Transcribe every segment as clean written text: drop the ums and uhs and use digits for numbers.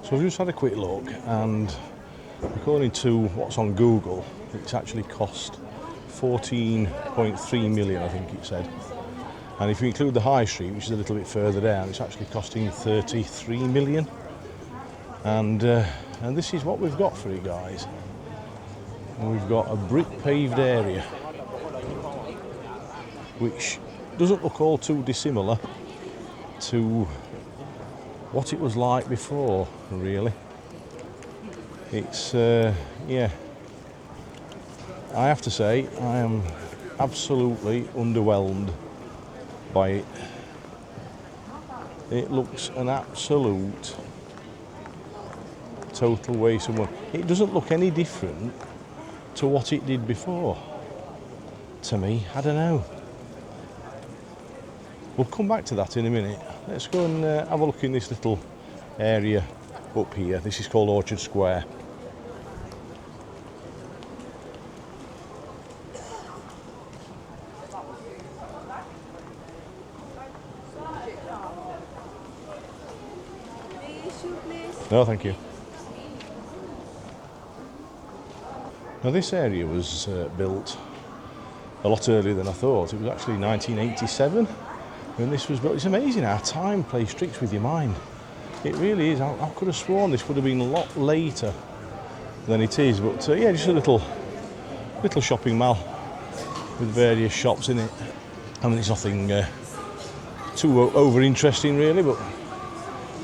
So I've just had a quick look, and according to what's on Google, it's actually cost 14.3 million, I think it said. And if you include the high street, which is a little bit further down, it's actually costing 33 million. And this is what we've got for it, guys. And we've got a brick paved area, which doesn't look all too dissimilar to what it was like before, really. It's, yeah, I have to say, I am absolutely underwhelmed by it. It looks an absolute total waste of money. It doesn't look any different to what it did before. To me, I don't know. We'll come back to that in a minute. Let's go and have a look in this little area up here. This is called Orchard Square. No, thank you. Now this area was built a lot earlier than I thought. It was actually 1987 when this was built. It's amazing how time plays tricks with your mind. It really is. I could have sworn this would have been a lot later than it is, but yeah, just a little shopping mall with various shops in it. I mean, it's nothing too over interesting really, but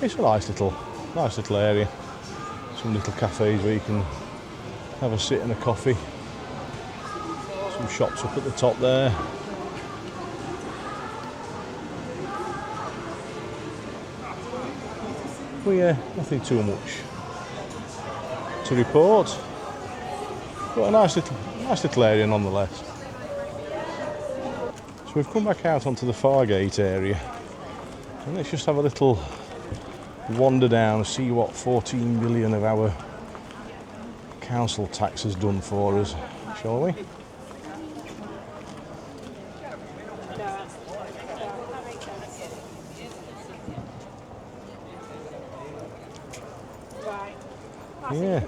it's a nice little area. Some little cafes where you can have a sit and a coffee. Some shops up at the top there. Well, yeah, nothing too much to report, but a nice little area nonetheless. So we've come back out onto the Fargate area, and let's just have a little wander down and see what 14 million of our council tax has done for us, shall we? Yeah.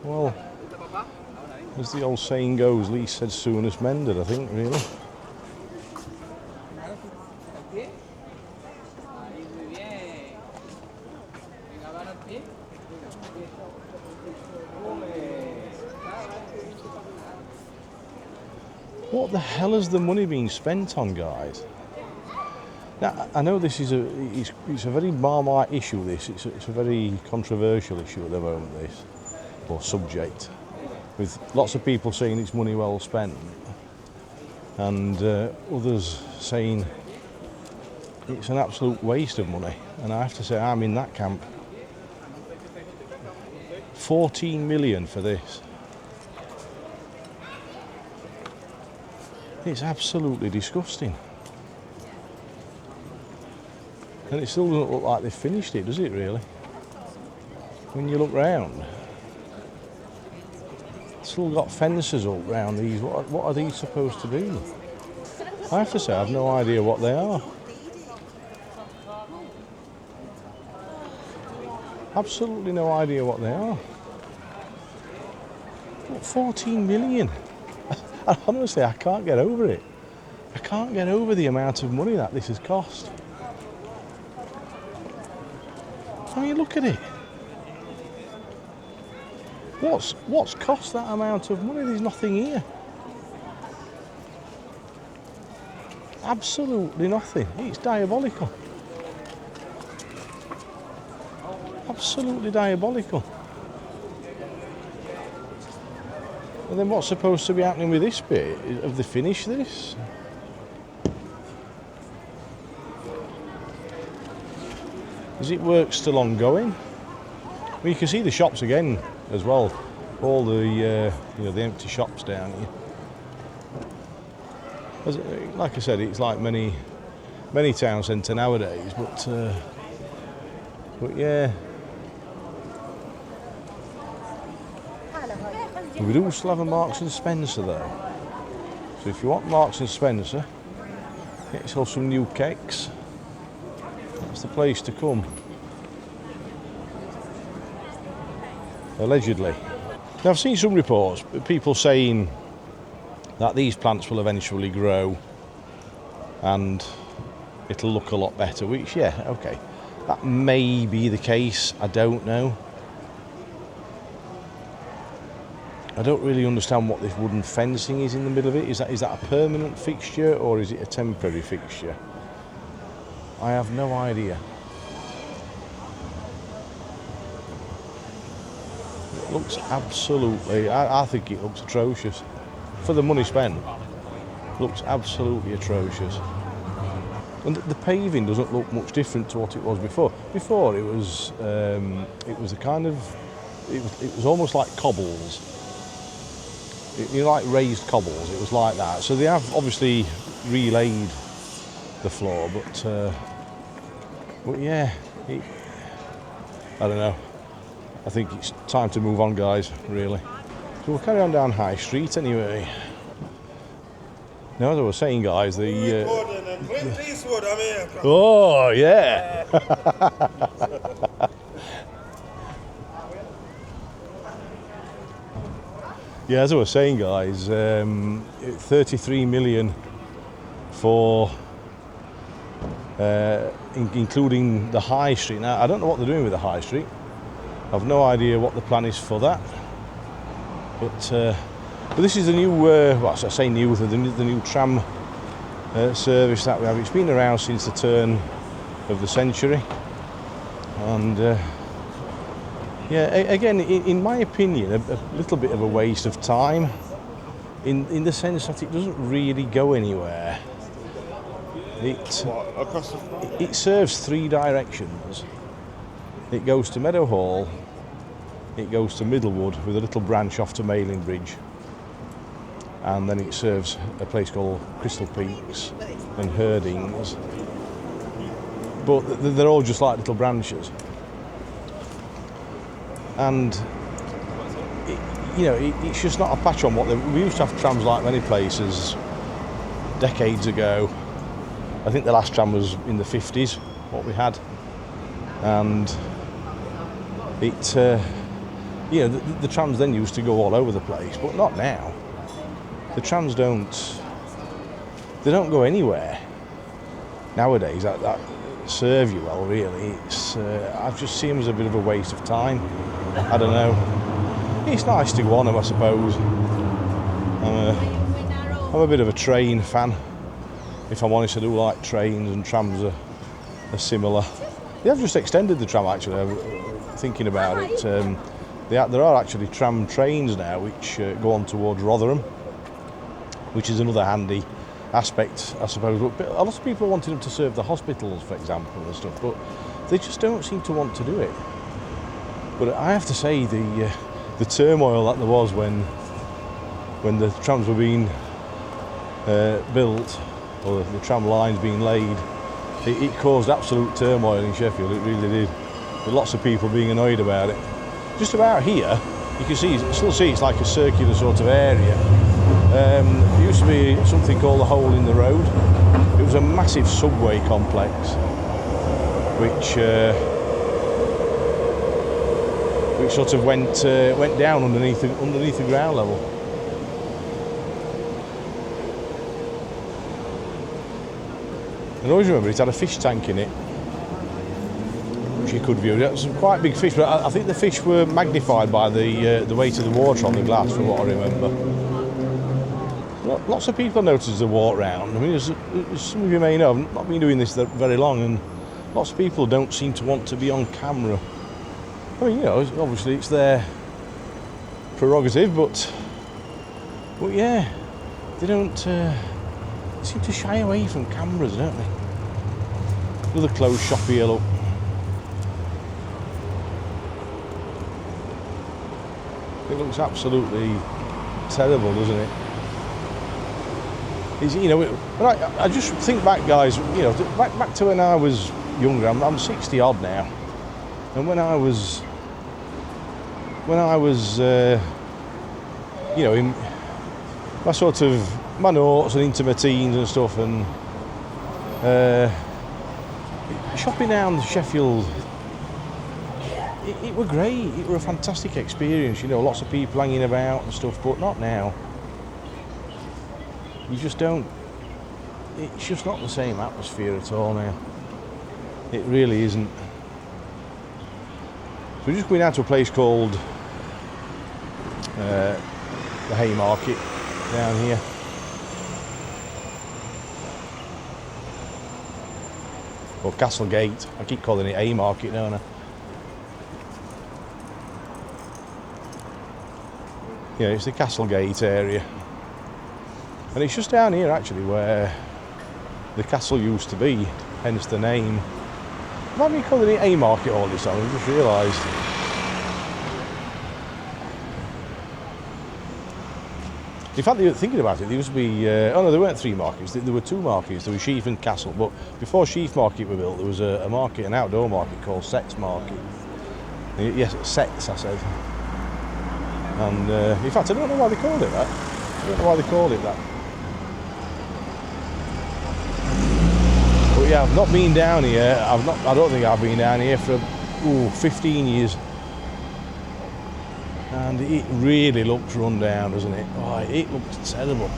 Well, as the old saying goes, least said soonest mended, I think, really. What the hell has the money been spent on, guys? Now, I know this is it's a very Marmite issue, this. It's a very controversial issue at the moment, this, or subject, with lots of people saying it's money well spent, and others saying it's an absolute waste of money. And I have to say, I'm in that camp. 14 million for this. It's absolutely disgusting. And it still doesn't look like they've finished it, does it really? When you look round, it's still got fences all round these. What are these supposed to do? I have to say, I have no idea what they are. Absolutely no idea what they are. What, 14 million? Honestly, I can't get over it. I can't get over the amount of money that this has cost. I mean, look at it. What's cost that amount of money? There's nothing here. Absolutely nothing. It's diabolical. Absolutely diabolical. And then what's supposed to be happening with this bit? Have they finished this? Is it work still ongoing? Well, you can see the shops again as well. All the the empty shops down here. Like I said, it's like many town centre nowadays. But yeah. We do still have a Marks and Spencer though. So if you want Marks and Spencer, Get yourself some new cakes. That's the place to come. Allegedly. Now I've seen some reports, people saying that these plants will eventually grow and it'll look a lot better, which, yeah, okay, that may be the case, I don't know. I don't really understand what this wooden fencing is in the middle of it. Is that a permanent fixture or is it a temporary fixture? I have no idea. It looks absolutely, I think it looks atrocious. For the money spent, it looks absolutely atrocious. And the paving doesn't look much different to what it was before. Before it was a kind of, it was almost like cobbles. Like raised cobbles, it was like that. So they have obviously relaid the floor, but yeah, I don't know. I think it's time to move on, guys, really. So we'll carry on down High Street anyway. Now, as I was saying, guys, oh, yeah! Yeah, as I was saying, guys, 33 million for including the High Street. Now, I don't know what they're doing with the High Street. I've no idea what the plan is for that. But this is the new, well, I say new, the new tram service that we have. It's been around since the turn of the century. And yeah, again, in my opinion, a little bit of a waste of time in the sense that it doesn't really go anywhere. It serves three directions. It goes to Meadow Hall, it goes to Middlewood with a little branch off to Mailing Bridge, and then it serves a place called Crystal Peaks and Herdings. But they're all just like little branches. And it's just not a patch on what we used to have trams like many places decades ago. I think the last tram was in the 50s, what we had, and it the trams then used to go all over the place, but not now. The trams don't go anywhere nowadays that serve you well, really. It's I just see them as a bit of a waste of time. I don't know. It's nice to go on them, I suppose. I'm a bit of a train fan. If I'm honest, I do like trains, and trams are similar. They have just extended the tram, actually. I'm thinking about it. There are actually tram trains now which go on towards Rotherham, which is another handy aspect, I suppose. But a lot of people are wanting them to serve the hospitals, for example, and stuff, but they just don't seem to want to do it. But I have to say, the turmoil that there was when the trams were being built, or the tram lines being laid, it caused absolute turmoil in Sheffield. It really did. With lots of people being annoyed about it. Just about here, you can still see it's like a circular sort of area. There used to be something called the Hole in the Road. It was a massive subway complex, which sort of went down underneath the ground level. And I always remember it had a fish tank in it, which you could view. It was some quite big fish, but I think the fish were magnified by the weight of the water on the glass, from what I remember. Lots of people notice the walk round. I mean, as some of you may know, I've not been doing this very long, and lots of people don't seem to want to be on camera. I mean, obviously it's their prerogative, but yeah, they don't seem to shy away from cameras, don't they? Another clothes shop here, look. It looks absolutely terrible, doesn't it? When I just think back, guys, back to when I was younger. I'm 60 odd now, and when I was in my sort of my noughts and into my teens and stuff, and Shopping down Sheffield, it were great. It were a fantastic experience. You know, lots of people hanging about and stuff, but not now. You just don't. It's just not the same atmosphere at all now. It really isn't. So we're just going out to a place called the Haymarket down here. Or Castlegate. I keep calling it Haymarket, don't I? Yeah, it's the Castlegate area. And it's just down here actually where the castle used to be, hence the name. Why have you calling it Haymarket all this time? I just realised. In fact, thinking about it, there used to be, oh no, there weren't 3 markets, there were 2 markets. There was Sheffield Castle, but before Sheffield Market were built, there was a market, an outdoor market called Setts Market. Yes, Setts, I said. And in fact, I don't know why they called it that. I don't know why they called it that. But yeah, I've not been down here. I don't think I've been down here for 15 years. And it really looks run down, doesn't it? Oh, it looks terrible.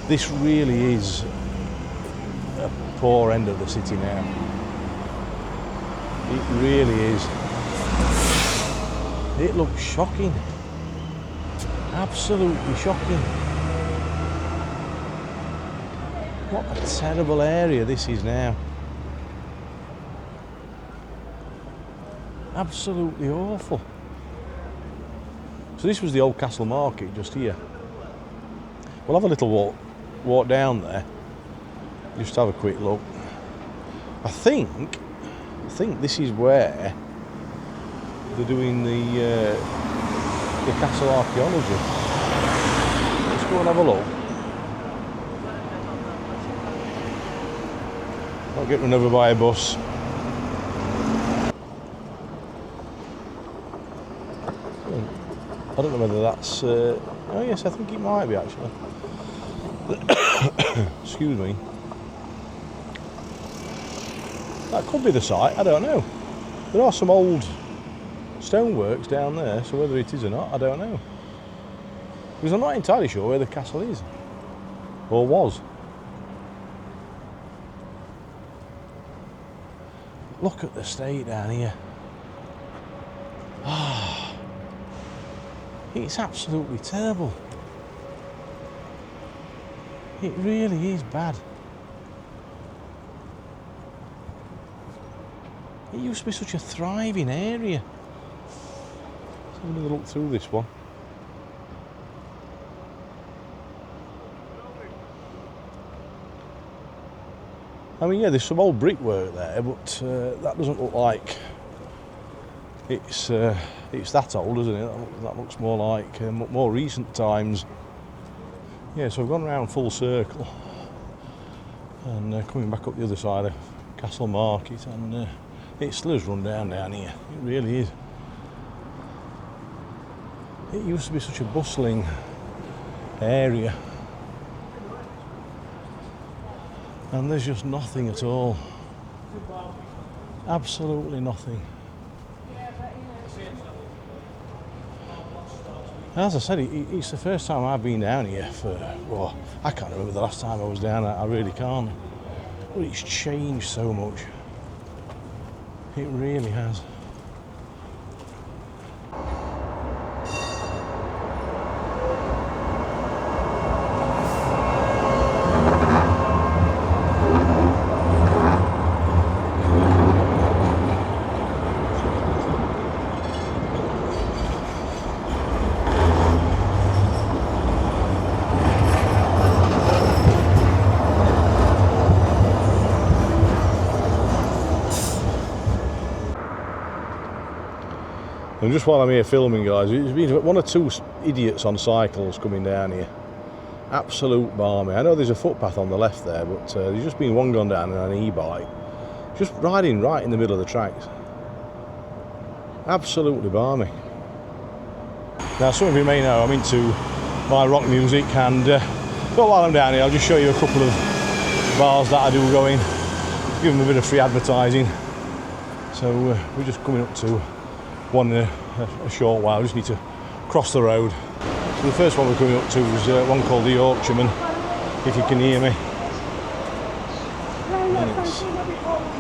This really is a poor end of the city now. It really is. It looks shocking. Absolutely shocking. What a terrible area this is now. Absolutely awful. So this was the old Castle Market just here. We'll have a little walk down there. Just have a quick look. I think this is where they're doing the castle archaeology. Let's go and have a look. Not get run over by a bus. I don't know whether that's... oh yes, I think it might be actually. Excuse me. That could be the site, I don't know. There are some old stoneworks down there, so whether it is or not, I don't know. Because I'm not entirely sure where the castle is. Or was. Look at the state down here. It's absolutely terrible. It really is bad. It used to be such a thriving area. Let's have another look through this one. I mean, yeah, there's some old brickwork there, but that doesn't look like it's that old, doesn't it? That looks more like more recent times. Yeah, so I've gone around full circle and coming back up the other side of Castle Market, and it still is run down here. It really is. It used to be such a bustling area, and there's just nothing at all. Absolutely nothing. As I said, it's the first time I've been down here for, well, I can't remember the last time I was down. I really can't. But it's changed so much. It really has. And just while I'm here filming, guys, there's been 1 or 2 idiots on cycles coming down here. Absolute balmy. I know there's a footpath on the left there, but there's just been one gone down on an e-bike, just riding right in the middle of the tracks. Absolutely balmy. Now, some of you may know I'm into my rock music, and but while I'm down here, I'll just show you a couple of bars that I do go in. give them a bit of free advertising. So we're just coming up to one in a short while. We just need to cross the road. So the first one we're coming up to is one called the Yorkshireman, if you can hear me.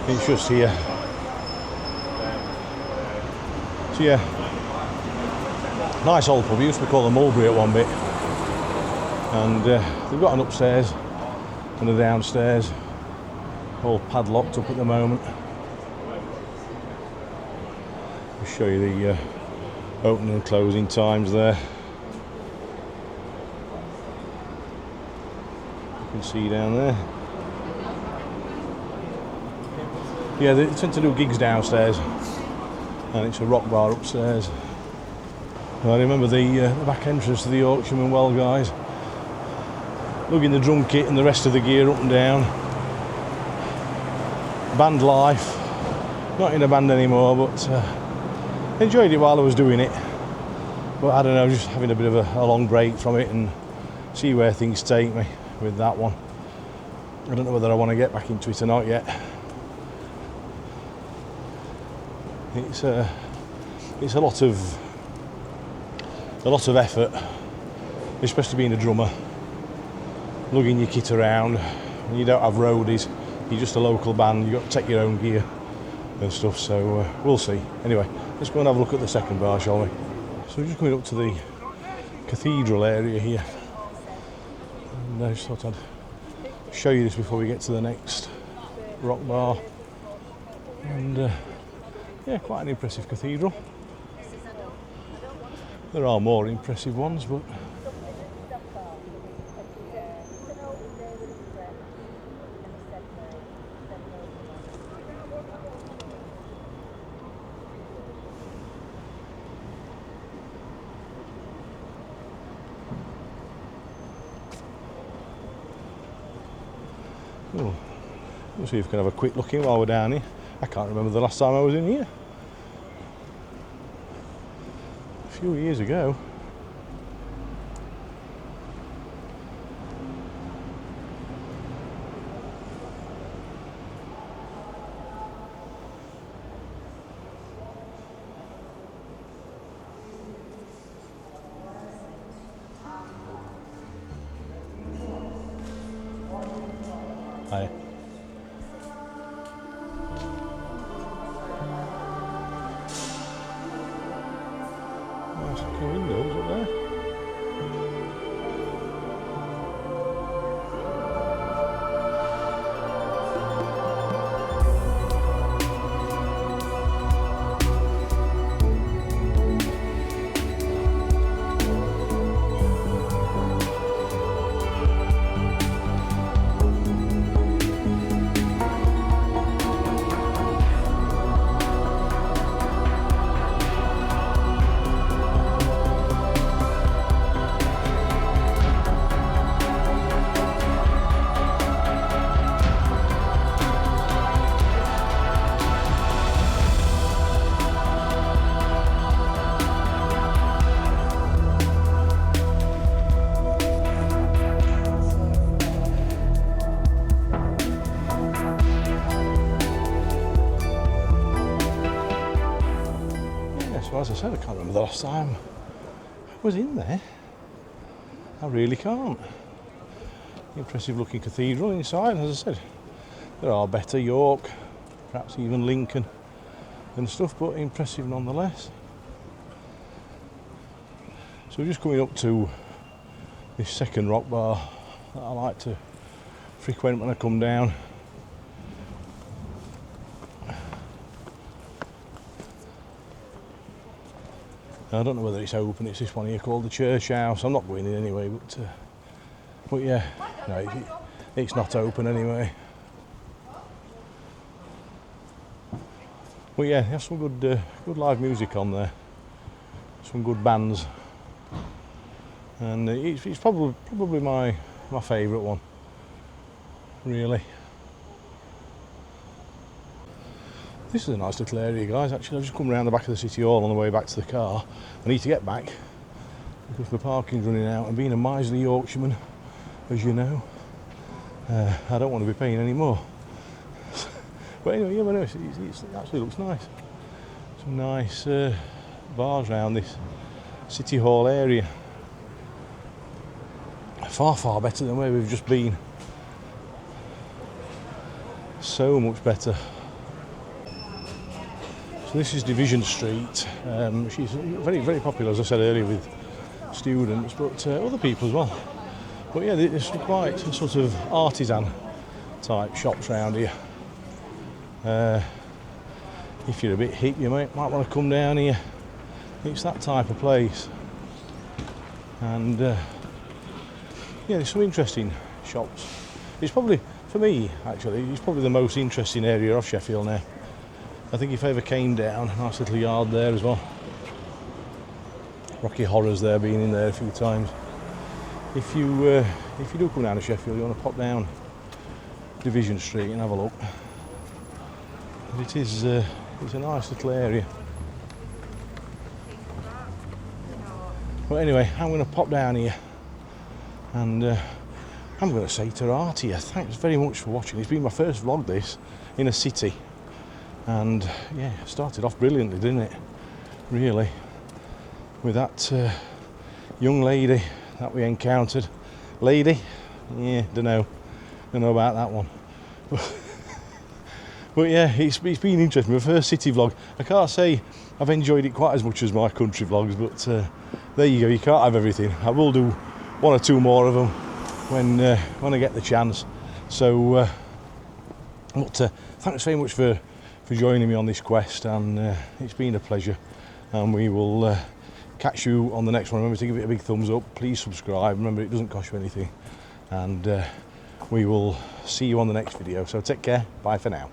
And it's just here. So yeah, nice old pub. We used to call the Mulberry at one bit. And they've got an upstairs and a downstairs, all padlocked up at the moment. I'll show you the opening and closing times there. You can see down there. Yeah, they tend to do gigs downstairs, and it's a rock bar upstairs. And I remember the back entrance to the Yorkshireman well, guys. Lugging the drum kit and the rest of the gear up and down. Band life. Not in a band anymore, but enjoyed it while I was doing it. But I don't know, just having a bit of a long break from it and see where things take me with that one. I don't know whether I want to get back into it or not yet. It's a lot of effort, especially being a drummer, lugging your kit around. When you don't have roadies, you're just a local band, you've got to take your own gear and stuff, so we'll see. Anyway, let's go and have a look at the second bar, shall we? So we're just coming up to the cathedral area here, and I just thought I'd show you this before we get to the next rock bar. And yeah, quite an impressive cathedral. There are more impressive ones, but we'll see if we can have a quick look in while we're down here. I can't remember the last time I was in here. A few years ago. Hi. Nice looking windows up there. So as I said, I can't remember the last time I was in there. I really can't. Impressive looking cathedral inside, as I said. There are better, York, perhaps even Lincoln and stuff, but impressive nonetheless. So we're just coming up to this second rock bar that I like to frequent when I come down. I don't know whether it's open. It's this one here called the Church House. I'm not going in anyway, but yeah, no, it's not open anyway. But yeah, there's some good live music on there, some good bands, and it's probably my favourite one, really. This is a nice little area, guys. Actually, I've just come around the back of the City Hall on the way back to the car. I need to get back because the parking's running out, and being a miserly Yorkshireman, as you know, I don't want to be paying any more. But anyway, yeah, well, no, it actually looks nice. Some nice bars around this City Hall area. Far, far better than where we've just been. So much better. So this is Division Street. She's very, very popular, as I said earlier, with students, but other people as well. But yeah, there's quite sort of artisan type shops around here. If you're a bit hip, you might want to come down here. It's that type of place. And yeah, there's some interesting shops. It's probably, for me actually, it's probably the most interesting area of Sheffield now. I think if I ever came down, nice little yard there as well. Rocky Horrors there, been in there a few times. If you do come down to Sheffield, you want to pop down Division Street and have a look. But it's a nice little area. But anyway, I'm going to pop down here and I'm going to say to Artie, thanks very much for watching. It's been my first vlog, this, in a city. And yeah, started off brilliantly, didn't it? Really. With that young lady that we encountered. Lady? Yeah, don't know about that one. But yeah, it's been interesting. My first city vlog. I can't say I've enjoyed it quite as much as my country vlogs, but there you go. You can't have everything. I will do one or two more of them when I get the chance. So, but thanks very much for joining me on this quest, and it's been a pleasure. And we will catch you on the next one. Remember to give it a big thumbs up. Please subscribe. Remember, it doesn't cost you anything. And we will see you on the next video. So take care. Bye for now.